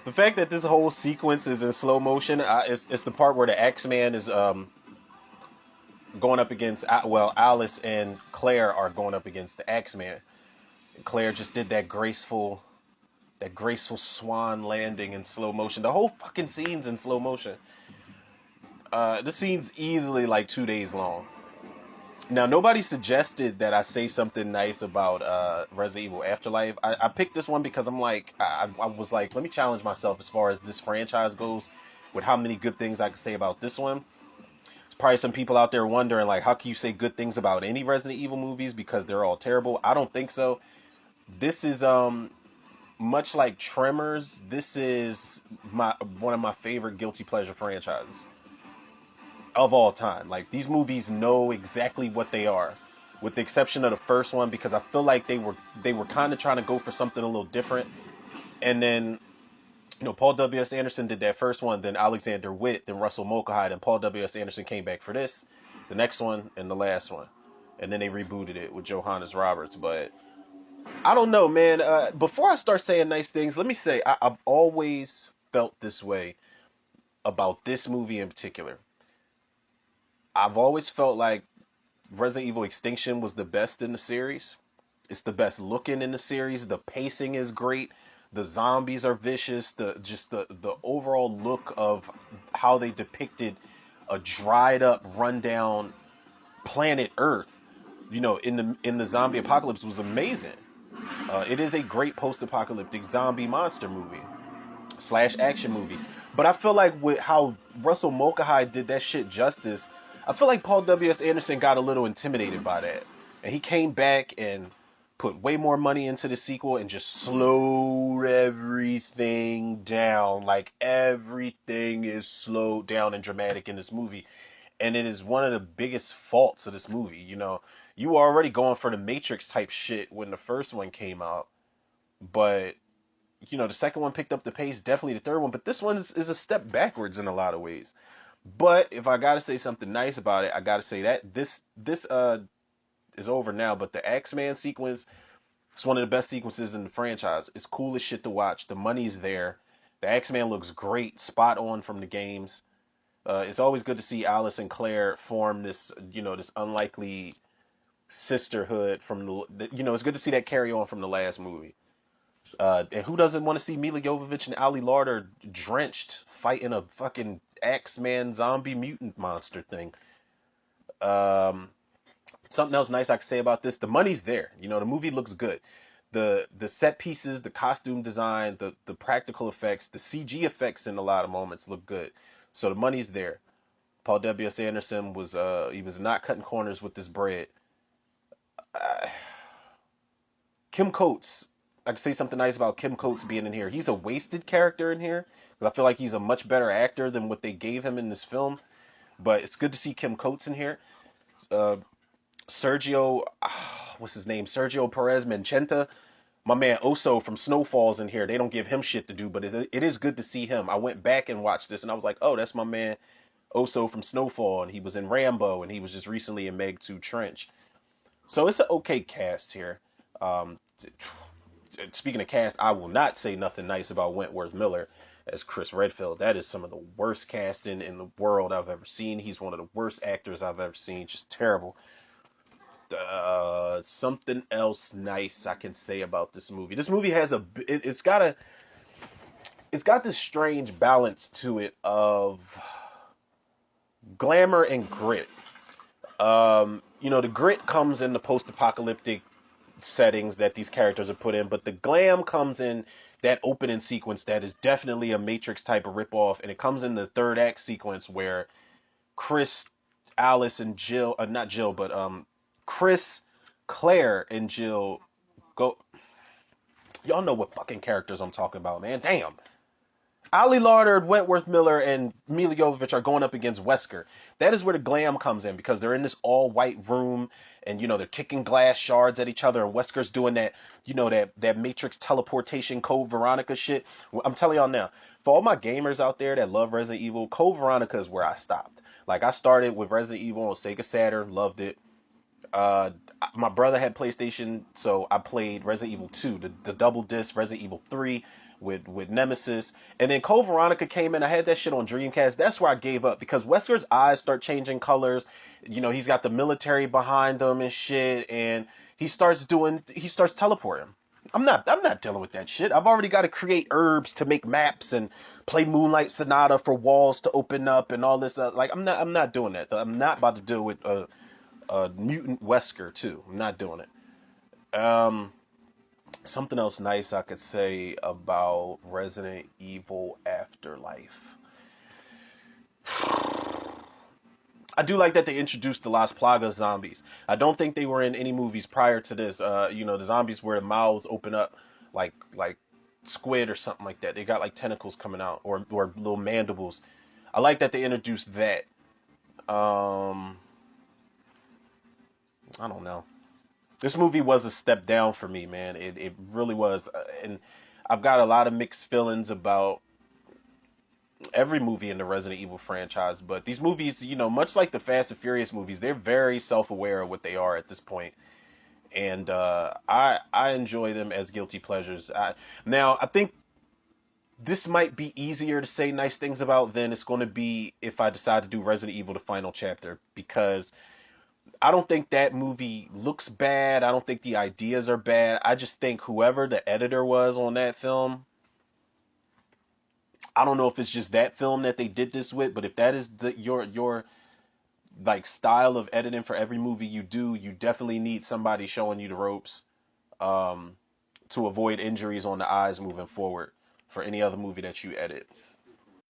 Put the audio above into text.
The fact that this whole sequence is in slow motion, it's the part where the X-Man is going up against, well, Alice and Claire are going up against the X-Man. Claire just did that graceful swan landing in slow motion. The whole fucking scene's in slow motion. The scene's easily like 2 days long. Now, nobody suggested that I say something nice about Resident Evil Afterlife. I picked this one because I'm like, I was like, let me challenge myself as far as this franchise goes with how many good things I could say about this one. There's probably some people out there wondering, like, how can you say good things about any Resident Evil movies because they're all terrible? I don't think so. This is much like Tremors. This is one of my favorite guilty pleasure franchises of all time. Like, these movies know exactly what they are, with the exception of the first one, because I feel like they were kind of trying to go for something a little different. And then, Paul W.S. Anderson did that first one, then Alexander Witt, then Russell Mulcahy, and Paul W.S. Anderson came back for this, the next one, and the last one. And then they rebooted it with Johannes Roberts. But I don't know, man. Before I start saying nice things, let me say I've always felt this way about this movie in particular. I've always felt like Resident Evil Extinction was the best in the series. It's the best looking in the series. The pacing is great. The zombies are vicious. The overall look of how they depicted a dried up, rundown planet Earth, in the zombie apocalypse was amazing. It is a great post-apocalyptic zombie monster movie / action movie. But I feel like with how Russell Mulcahy did that shit justice, I feel like Paul W.S. Anderson got a little intimidated by that. And he came back and put way more money into the sequel and just slowed everything down. Like, everything is slowed down and dramatic in this movie. And it is one of the biggest faults of this movie. You were already going for the Matrix type shit when the first one came out. But the second one picked up the pace, definitely the third one, but this one is a step backwards in a lot of ways. But if I gotta say something nice about it, I gotta say that this is over now. But the X-Man sequence is one of the best sequences in the franchise. It's cool as shit to watch. The money's there. The X-Man looks great, spot on from the games. It's always good to see Alice and Claire form this unlikely sisterhood from it's good to see that carry on from the last movie. And who doesn't want to see Mila Jovovich and Ali Larter drenched fighting a fucking X-Man zombie mutant monster thing? Something else nice I could say about this: the money's there. The movie looks good. The set pieces, the costume design, the practical effects, the CG effects in a lot of moments look good. So the money's there. Paul W.S. Anderson was not cutting corners with this bread. Kim Coates. I can say something nice about Kim Coates being in here. He's a wasted character in here, because I feel like he's a much better actor than what they gave him in this film. But it's good to see Kim Coates in here. Sergio, what's his name? Sergio Perez Manchenta. My man Oso from Snowfall's in here. They don't give him shit to do, but it is good to see him. I went back and watched this, and I was like, oh, that's my man Oso from Snowfall, and he was in Rambo, and he was just recently in Meg 2 Trench. So it's an okay cast here. Speaking of cast, I will not say nothing nice about Wentworth Miller as Chris Redfield. That is some of the worst casting in the world I've ever seen. He's one of the worst actors I've ever seen. Just terrible. Something else nice I can say about this movie. This movie has it's got this strange balance to it of glamour and grit. The grit comes in the post-apocalyptic settings that these characters are put in, but the glam comes in that opening sequence that is definitely a Matrix type of ripoff, and it comes in the third act sequence where Chris, Alice, and Jill, not Jill, but Chris, Claire, and Jill go. Y'all know what fucking characters I'm talking about, man. Damn. Ali Larder, Wentworth Miller, and Mila Jovovich are going up against Wesker. That is where the glam comes in, because they're in this all-white room, and, they're kicking glass shards at each other, and Wesker's doing that, that Matrix teleportation Code Veronica shit. I'm telling y'all now, for all my gamers out there that love Resident Evil, Code Veronica is where I stopped. Like, I started with Resident Evil on Sega Saturn, loved it. Uh, my brother had PlayStation, so I played Resident Evil 2, the double disc Resident Evil 3 with Nemesis, and then Code Veronica came in. I had that shit on Dreamcast. That's where I gave up because Wesker's eyes start changing colors. You know, he's got the military behind him and shit, and he starts teleporting. I'm not dealing with that shit. I've already got to create herbs to make maps and play Moonlight Sonata for walls to open up and all this. Like I'm not doing that. I'm not about to deal with mutant Wesker too. I'm not doing it. Something else nice I could say about Resident Evil Afterlife. I do like that they introduced the Las Plagas zombies. I don't think they were in any movies prior to this. You know, the zombies where mouths open up like squid or something like that. They got like tentacles coming out or little mandibles. I like that they introduced that. Um, I don't know. This movie was a step down for me, man. It really was, and I've got a lot of mixed feelings about every movie in the Resident Evil franchise. But these movies, you know, much like the Fast and Furious movies, they're very self-aware of what they are at this point, and I enjoy them as guilty pleasures. Now I think this might be easier to say nice things about than it's going to be if I decide to do Resident Evil: The Final Chapter, because I don't think that movie looks bad. I don't think the ideas are bad. I just think whoever the editor was on that film, I don't know if it's just that film that they did this with, but if that is your like style of editing for every movie you do, you definitely need somebody showing you the ropes um, to avoid injuries on the eyes moving forward for any other movie that you edit.